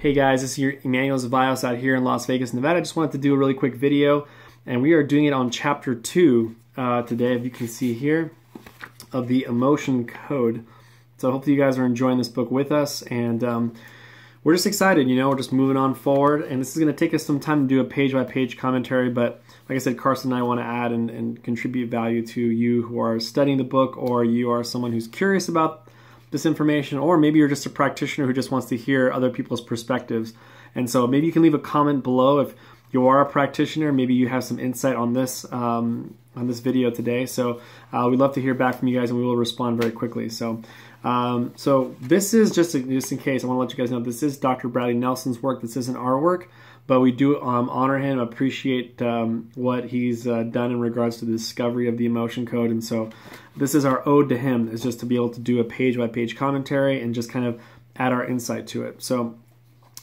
Hey guys, this is your Emanuel's Bios out here in Las Vegas, Nevada. I just wanted to do a really quick video, and we are doing it on Chapter 2 today, if you can see here, of the Emotion Code. So hopefully you guys are enjoying this book with us, and we're just excited, you know, we're just moving on forward, and this is going to take us some time to do a page-by-page commentary, but like I said, Carston and I want to add and contribute value to you who are studying the book, or you are someone who's curious about this information, or maybe you're just a practitioner who just wants to hear other people's perspectives. And so maybe you can leave a comment below if you are a practitioner. Maybe you have some insight on this video today. So we'd love to hear back from you guys, and we will respond very quickly. So this is just in case, I want to let you guys know this is Dr. Bradley Nelson's work. This isn't our work, but we do honor him, appreciate what he's done in regards to the discovery of the Emotion Code. And so this is our ode to him, is just to be able to do a page-by-page commentary and just kind of add our insight to it. So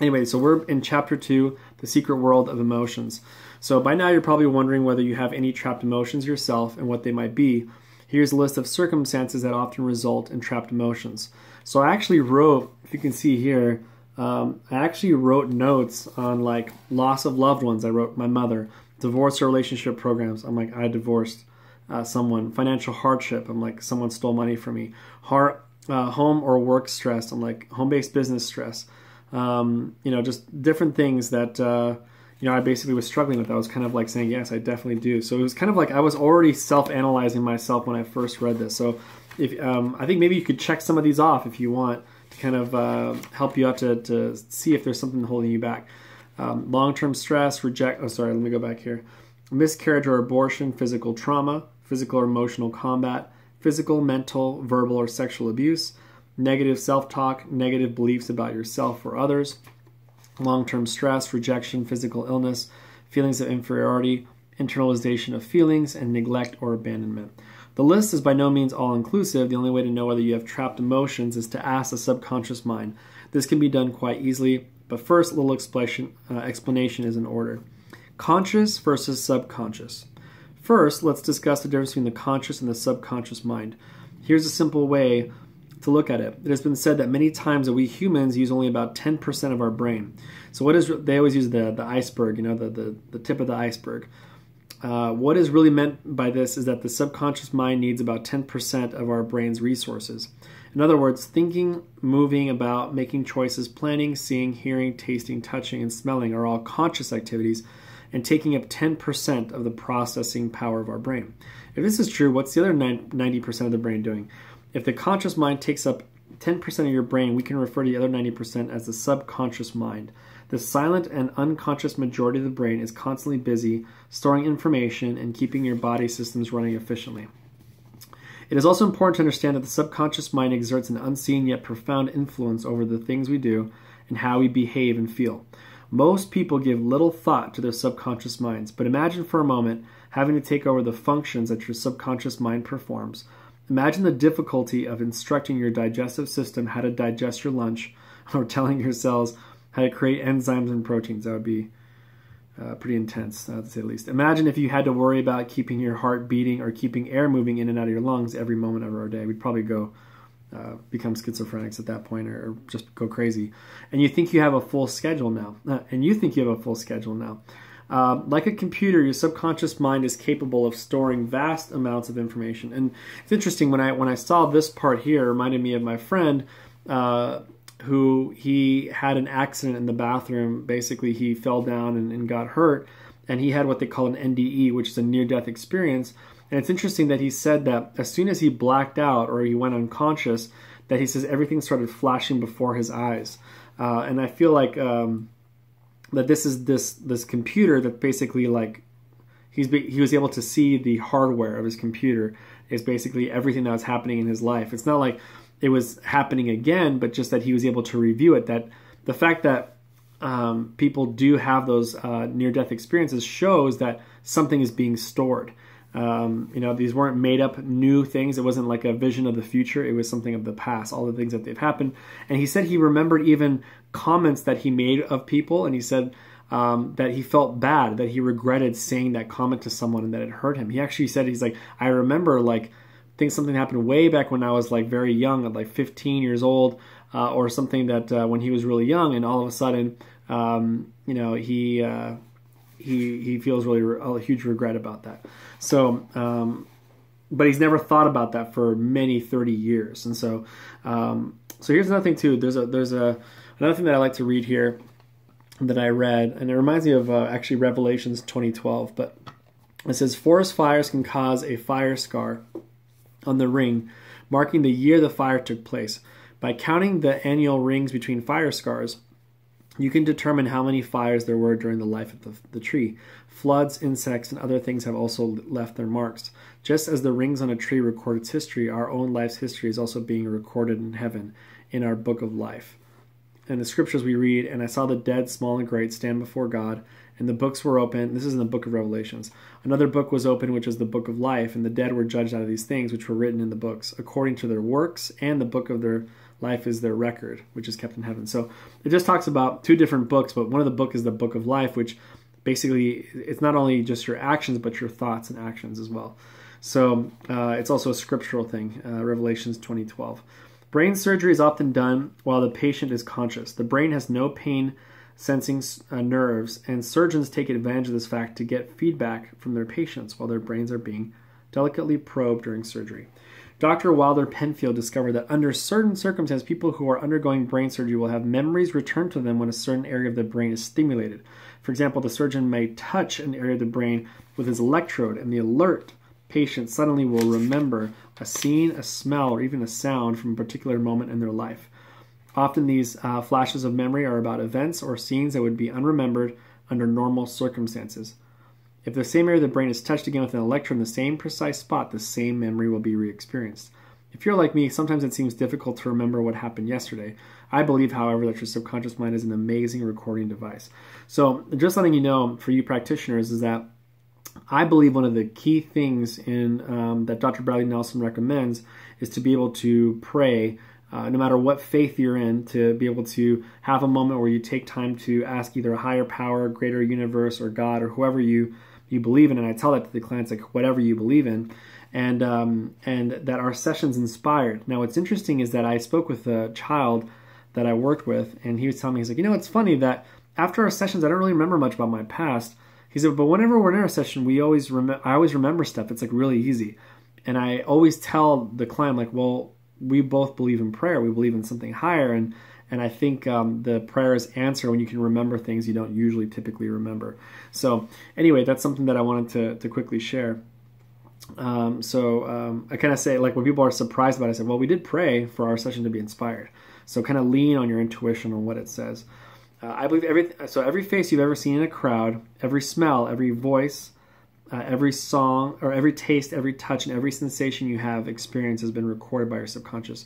anyway, so we're in Chapter 2, The Secret World of Emotions. So by now you're probably wondering whether you have any trapped emotions yourself and what they might be. Here's a list of circumstances that often result in trapped emotions. So I actually wrote, if you can see here, I actually wrote notes on like loss of loved ones. I wrote my mother, divorce or relationship programs. I'm like, I divorced someone. Financial hardship. I'm like, someone stole money from me. Home or work stress. I'm like, home-based business stress. You know, just different things that, you know, I basically was struggling with. I was kind of like saying, yes, I definitely do. So it was kind of like I was already self-analyzing myself when I first read this. So if I think maybe you could check some of these off if you want, to kind of help you out to see if there's something holding you back. Long-term stress, let me go back here. Miscarriage or abortion, physical trauma, physical or emotional combat, physical, mental, verbal, or sexual abuse, negative self-talk, negative beliefs about yourself or others, long-term stress, rejection, physical illness, feelings of inferiority, internalization of feelings, and neglect or abandonment. The list is by no means all-inclusive. The only way to know whether you have trapped emotions is to ask the subconscious mind. This can be done quite easily, but first, a little explanation is in order. Conscious versus subconscious. First, let's discuss the difference between the conscious and the subconscious mind. Here's a simple way to look at it. It has been said that many times that we humans use only about 10% of our brain. So they always use the iceberg, you know, the tip of the iceberg. What is really meant by this is that the subconscious mind needs about 10% of our brain's resources. In other words, thinking, moving about, making choices, planning, seeing, hearing, tasting, touching, and smelling are all conscious activities and taking up 10% of the processing power of our brain. If this is true, what's the other 90% of the brain doing? If the conscious mind takes up 10% of your brain, we can refer to the other 90% as the subconscious mind. The silent and unconscious majority of the brain is constantly busy storing information and keeping your body systems running efficiently. It is also important to understand that the subconscious mind exerts an unseen yet profound influence over the things we do and how we behave and feel. Most people give little thought to their subconscious minds, but imagine for a moment having to take over the functions that your subconscious mind performs. Imagine the difficulty of instructing your digestive system how to digest your lunch, or telling your cells how to create enzymes and proteins. That would be pretty intense, to say the least. Imagine if you had to worry about keeping your heart beating or keeping air moving in and out of your lungs every moment of our day. We'd probably become schizophrenics at that point, or just go crazy. And you think you have a full schedule now. Like a computer, your subconscious mind is capable of storing vast amounts of information. And it's interesting, when I saw this part here, it reminded me of my friend who he had an accident in the bathroom. Basically, he fell down and got hurt, and he had what they call an NDE, which is a near-death experience. And it's interesting that he said that as soon as he blacked out or he went unconscious, that he says everything started flashing before his eyes. And I feel like that this is this computer that basically, like, he was able to see the hardware of his computer is basically everything that was happening in his life. It's not like it was happening again, but just that he was able to review it. That the fact that people do have those near-death experiences shows that something is being stored. You know, these weren't made up new things. It wasn't like a vision of the future. It was something of the past, all the things that they've happened. And he said he remembered even comments that he made of people, and he said that he felt bad, that he regretted saying that comment to someone and that it hurt him. He actually said, he's like, I remember like think something happened way back when I was like very young, at like 15 years old. or something that when he was really young, and all of a sudden, you know, he feels really a huge regret about that. So, but he's never thought about that for many 30 years. And so, so here's another thing too. There's another thing that I like to read here that I read, and it reminds me of actually Revelations 20:12. But it says, forest fires can cause a fire scar on the ring, marking the year the fire took place. By counting the annual rings between fire scars, you can determine how many fires there were during the life of the tree. Floods, insects, and other things have also left their marks. Just as the rings on a tree record its history, our own life's history is also being recorded in heaven, in our book of life. In the scriptures we read, and I saw the dead, small and great, stand before God, and the books were open. This is in the book of Revelations. Another book was open, which is the book of life, and the dead were judged out of these things which were written in the books, according to their works, and the book of their life is their record, which is kept in heaven. So it just talks about two different books, but one of the books is the book of life, which basically, it's not only just your actions, but your thoughts and actions as well. So it's also a scriptural thing, Revelations 20:12. Brain surgery is often done while the patient is conscious. The brain has no pain-sensing nerves, and surgeons take advantage of this fact to get feedback from their patients while their brains are being delicately probed during surgery. Dr. Wilder Penfield discovered that under certain circumstances, people who are undergoing brain surgery will have memories returned to them when a certain area of the brain is stimulated. For example, the surgeon may touch an area of the brain with his electrode, and the alert patient suddenly will remember a scene, a smell, or even a sound from a particular moment in their life. Often these flashes of memory are about events or scenes that would be unremembered under normal circumstances. If the same area of the brain is touched again with an electrode in the same precise spot, the same memory will be re-experienced. If you're like me, sometimes it seems difficult to remember what happened yesterday. I believe, however, that your subconscious mind is an amazing recording device. So just letting you know, for you practitioners, is that I believe one of the key things in that Dr. Bradley Nelson recommends is to be able to pray, no matter what faith you're in, to be able to have a moment where you take time to ask either a higher power, greater universe, or God, or whoever you believe in. And I tell that to the clients, like, whatever you believe in, and that our session's inspired. Now, what's interesting is that I spoke with a child that I worked with, and he was telling me, he's like, you know, it's funny that after our sessions, I don't really remember much about my past. He said, but whenever we're in our session, I always remember stuff. It's like really easy. And I always tell the client, like, well, we both believe in prayer. We believe in something higher. And I think the prayers answer when you can remember things you don't usually typically remember. So anyway, that's something that I wanted to quickly share. I kind of say, like, when people are surprised about it, I say, well, we did pray for our session to be inspired. So kind of lean on your intuition on what it says. I believe every face you've ever seen in a crowd, every smell, every voice, every song, or every taste, every touch, and every sensation you have experienced has been recorded by your subconscious.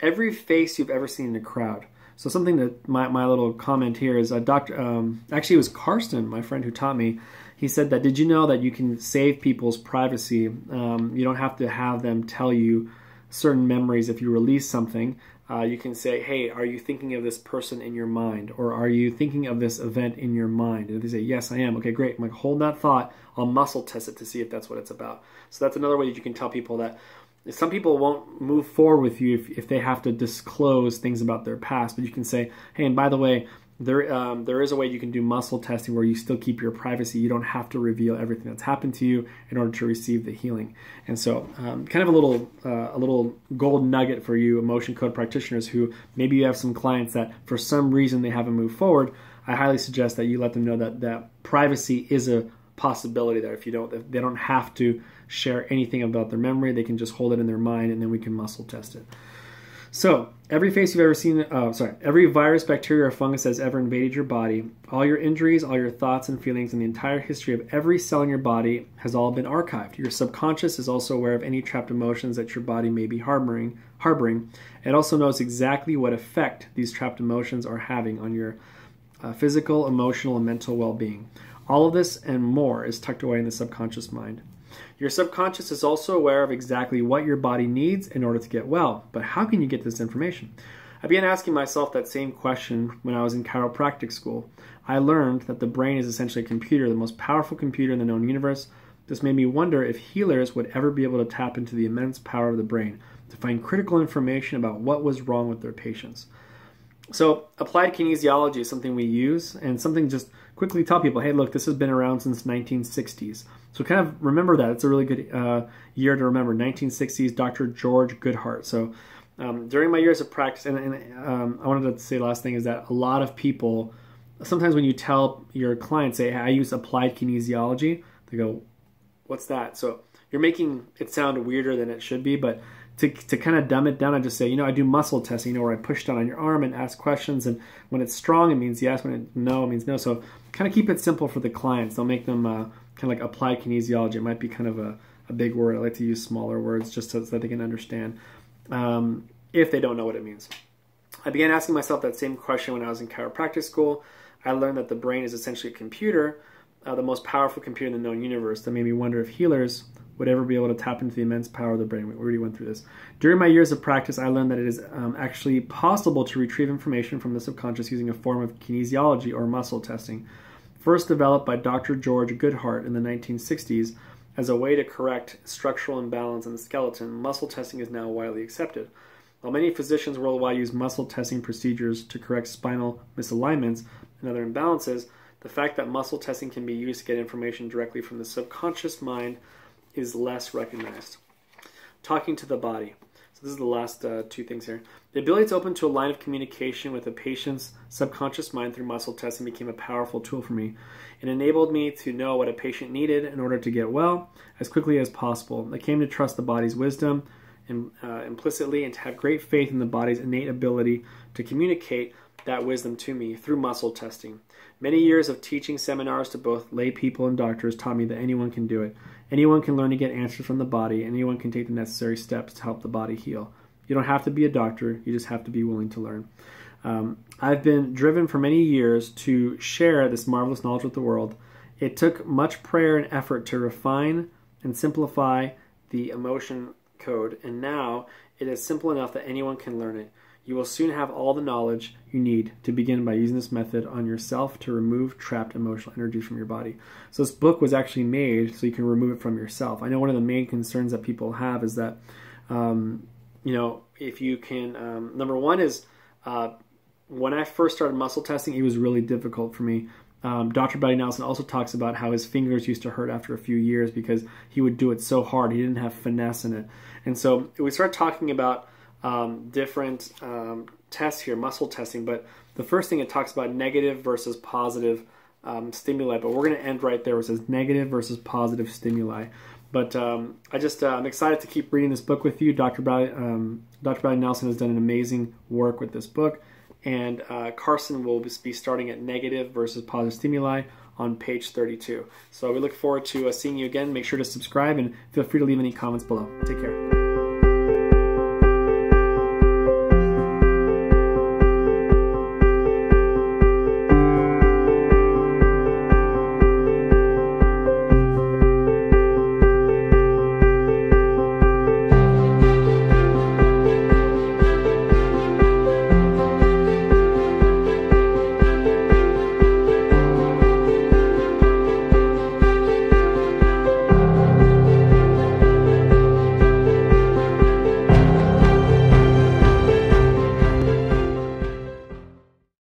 Every face you've ever seen in a crowd. So something that my little comment here is actually it was Carston, my friend who taught me. He said that, did you know that you can save people's privacy? You don't have to have them tell you certain memories. If you release something, you can say, hey, are you thinking of this person in your mind? Or are you thinking of this event in your mind? And if they say, yes, I am. Okay, great. I'm like, hold that thought. I'll muscle test it to see if that's what it's about. So that's another way that you can tell people that some people won't move forward with you if they have to disclose things about their past. But you can say, hey, and by the way, there is a way you can do muscle testing where you still keep your privacy. You don't have to reveal everything that's happened to you in order to receive the healing. And so kind of a little gold nugget for you emotion code practitioners who maybe you have some clients that for some reason they haven't moved forward. I highly suggest that you let them know that privacy is a possibility there. If they don't have to share anything about their memory, they can just hold it in their mind and then we can muscle test it. So, every face you've ever seen, every virus, bacteria, or fungus that has ever invaded your body, all your injuries, all your thoughts and feelings, and the entire history of every cell in your body has all been archived. Your subconscious is also aware of any trapped emotions that your body may be harboring. It also knows exactly what effect these trapped emotions are having on your physical, emotional, and mental well-being. All of this and more is tucked away in the subconscious mind. Your subconscious is also aware of exactly what your body needs in order to get well. But how can you get this information? I began asking myself that same question when I was in chiropractic school. I learned that the brain is essentially a computer, the most powerful computer in the known universe. This made me wonder if healers would ever be able to tap into the immense power of the brain to find critical information about what was wrong with their patients. So applied kinesiology is something we use, and something just quickly tell people, hey, look, this has been around since 1960s. So kind of remember that. It's a really good year to remember, 1960s, Dr. George Goodheart. So during my years of practice, and I wanted to say the last thing is that a lot of people, sometimes when you tell your clients, say, hey, I use applied kinesiology, they go, what's that? So you're making it sound weirder than it should be, but to kind of dumb it down, I just say, I do muscle testing, where I push down on your arm and ask questions, and when it's strong, it means yes, when it's no, it means no. So kind of keep it simple for the clients. They'll make them kind of like applied kinesiology. It might be kind of a big word. I like to use smaller words just so that they can understand if they don't know what it means. I began asking myself that same question when I was in chiropractic school. I learned that the brain is essentially a computer, the most powerful computer in the known universe. That made me wonder if healers would ever be able to tap into the immense power of the brain. We already went through this. During my years of practice, I learned that it is actually possible to retrieve information from the subconscious using a form of kinesiology or muscle testing. First developed by Dr. George Goodheart in the 1960s as a way to correct structural imbalance in the skeleton, muscle testing is now widely accepted. While many physicians worldwide use muscle testing procedures to correct spinal misalignments and other imbalances, the fact that muscle testing can be used to get information directly from the subconscious mind is less recognized. Talking to the body. So this is the last two things here. The ability to open to a line of communication with a patient's subconscious mind through muscle testing became a powerful tool for me. It enabled me to know what a patient needed in order to get well as quickly as possible. I came to trust the body's wisdom implicitly and to have great faith in the body's innate ability to communicate that wisdom to me through muscle testing. Many years of teaching seminars to both lay people and doctors taught me that anyone can do it. Anyone can learn to get answers from the body. Anyone can take the necessary steps to help the body heal. You don't have to be a doctor. You just have to be willing to learn. I've been driven for many years to share this marvelous knowledge with the world. It took much prayer and effort to refine and simplify the emotion code, and now it is simple enough that anyone can learn it. You will soon have all the knowledge you need to begin by using this method on yourself to remove trapped emotional energy from your body. So this book was actually made so you can remove it from yourself. I know one of the main concerns that people have is that, if you can, number one is when I first started muscle testing, it was really difficult for me. Dr. Body Nelson also talks about how his fingers used to hurt after a few years because he would do it so hard. He didn't have finesse in it. And so we started talking about different tests here, muscle testing, but the first thing it talks about negative versus positive stimuli, but we're going to end right there where it says negative versus positive stimuli. But I'm excited to keep reading this book with you. Dr. Body Nelson has done an amazing work with this book, and Carston will be starting at negative versus positive stimuli on page 32. So we look forward to seeing you again. Make sure to subscribe and feel free to leave any comments below. Take care.